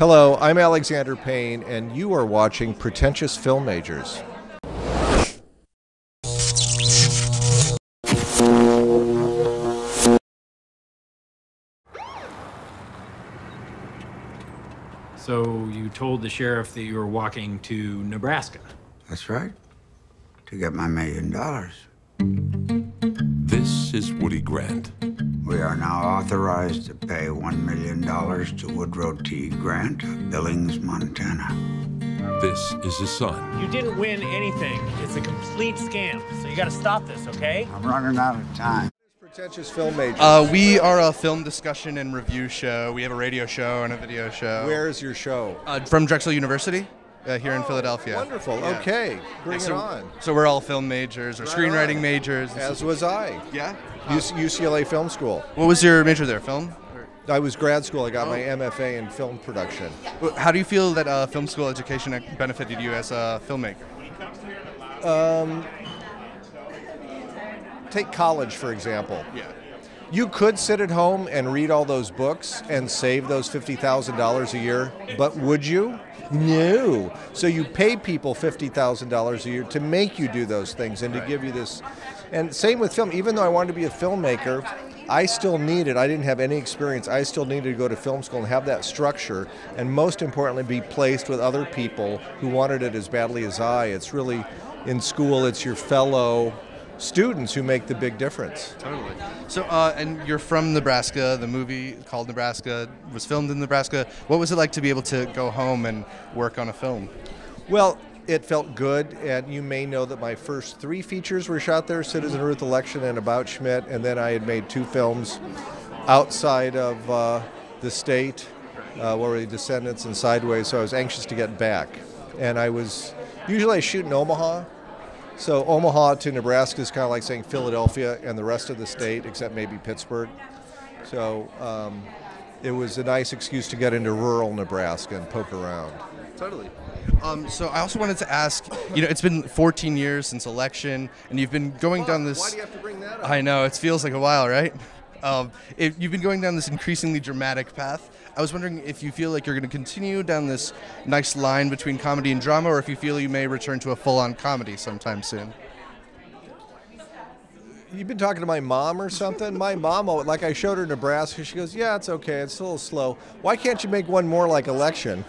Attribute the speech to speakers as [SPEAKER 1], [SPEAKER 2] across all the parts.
[SPEAKER 1] Hello, I'm Alexander Payne, and you are watching Pretentious Film Majors.
[SPEAKER 2] So you told the sheriff that you were walking to Nebraska.
[SPEAKER 3] That's right. To get my $1 million.
[SPEAKER 4] This is Woody Grant.
[SPEAKER 3] We are now authorized to pay $1 million to Woodrow T. Grant of Billings, Montana.
[SPEAKER 4] This is his son.
[SPEAKER 5] You didn't win anything. It's a complete scam. So you got to stop this, okay?
[SPEAKER 3] I'm running out of time.
[SPEAKER 1] Pretentious Film Majors.
[SPEAKER 6] We are a film discussion and review show. We have a radio show and a video show.
[SPEAKER 1] Where's your show?
[SPEAKER 6] From Drexel University, here in Philadelphia.
[SPEAKER 1] Wonderful.
[SPEAKER 6] Yeah.
[SPEAKER 1] Okay, bring
[SPEAKER 6] Yeah,
[SPEAKER 1] it on.
[SPEAKER 6] So we're all film majors or screenwriting majors.
[SPEAKER 1] As was I.
[SPEAKER 6] Yeah.
[SPEAKER 1] UCLA Film School.
[SPEAKER 6] What was your major there? Film?
[SPEAKER 1] I was grad school. I got my MFA in film production.
[SPEAKER 6] How do you feel that film school education benefited you as a filmmaker?
[SPEAKER 1] Take college, for example.
[SPEAKER 6] Yeah.
[SPEAKER 1] You could sit at home and read all those books and save those $50,000 a year, but would you? No. So you pay people $50,000 a year to make you do those things and to give you this. And same with film. Even though I wanted to be a filmmaker, I still needed, I didn't have any experience, I still needed to go to film school and have that structure, and most importantly be placed with other people who wanted it as badly as I. It's really, in school, it's your fellow students who make the big difference.
[SPEAKER 6] Totally. So, and you're from Nebraska. The movie called Nebraska was filmed in Nebraska. What was it like to be able to go home and work on a film?
[SPEAKER 1] Well, it felt good, and you may know that my first 3 features were shot there, Citizen Ruth Election and About Schmidt, and then I had made 2 films outside of the state, what were the Descendants and Sideways, so I was anxious to get back. And usually I shoot in Omaha, so Omaha to Nebraska is kind of like saying Philadelphia and the rest of the state, except maybe Pittsburgh. So it was a nice excuse to get into rural Nebraska and poke around.
[SPEAKER 6] Totally. So I also wanted to ask, it's been 14 years since election, and you've been going down this...
[SPEAKER 1] Why do you have to bring that up?
[SPEAKER 6] I know, it feels like a while, right? You've been going down this increasingly dramatic path. I was wondering if you feel like you're going to continue down this nice line between comedy and drama, or if you feel you may return to a full-on comedy sometime soon.
[SPEAKER 1] You've been talking to my mom or something? My mom, like I showed her Nebraska, she goes, yeah, it's okay, it's a little slow. Why can't you make one more like Election?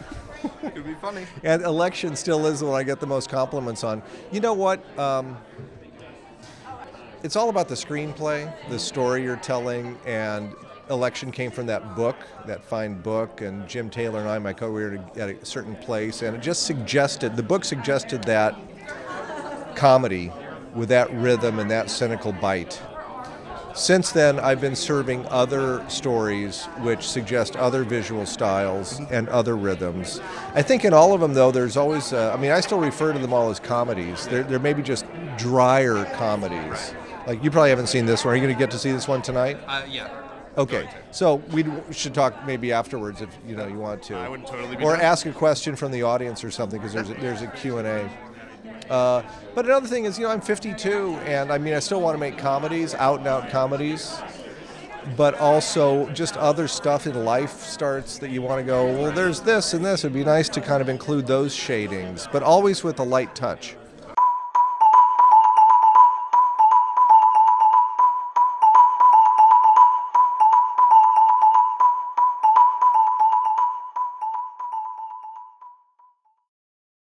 [SPEAKER 6] It would be funny.
[SPEAKER 1] And Election still is the one I get the most compliments on. You know what? It's all about the screenplay, the story you're telling, and Election came from that book, that fine book, and Jim Taylor and I, my co-writer, at a certain place, and it just suggested, the book suggested that comedy with that rhythm and that cynical bite. Since then, I've been serving other stories which suggest other visual styles and other rhythms. I think in all of them, though, there's always, I still refer to them all as comedies. They're maybe just drier comedies. Like, you probably haven't seen this one. Are you going to get to see this one tonight?
[SPEAKER 6] Yeah.
[SPEAKER 1] Okay, so we should talk maybe afterwards if you want to.
[SPEAKER 6] I would totally be
[SPEAKER 1] or
[SPEAKER 6] down.
[SPEAKER 1] ask a question from the audience or something, because there's a Q&A. But another thing is, I'm 52, and I still want to make comedies, out-and-out comedies, but also just other stuff in life starts that you want to go, well, there's this and this. It'd be nice to kind of include those shadings, but always with a light touch.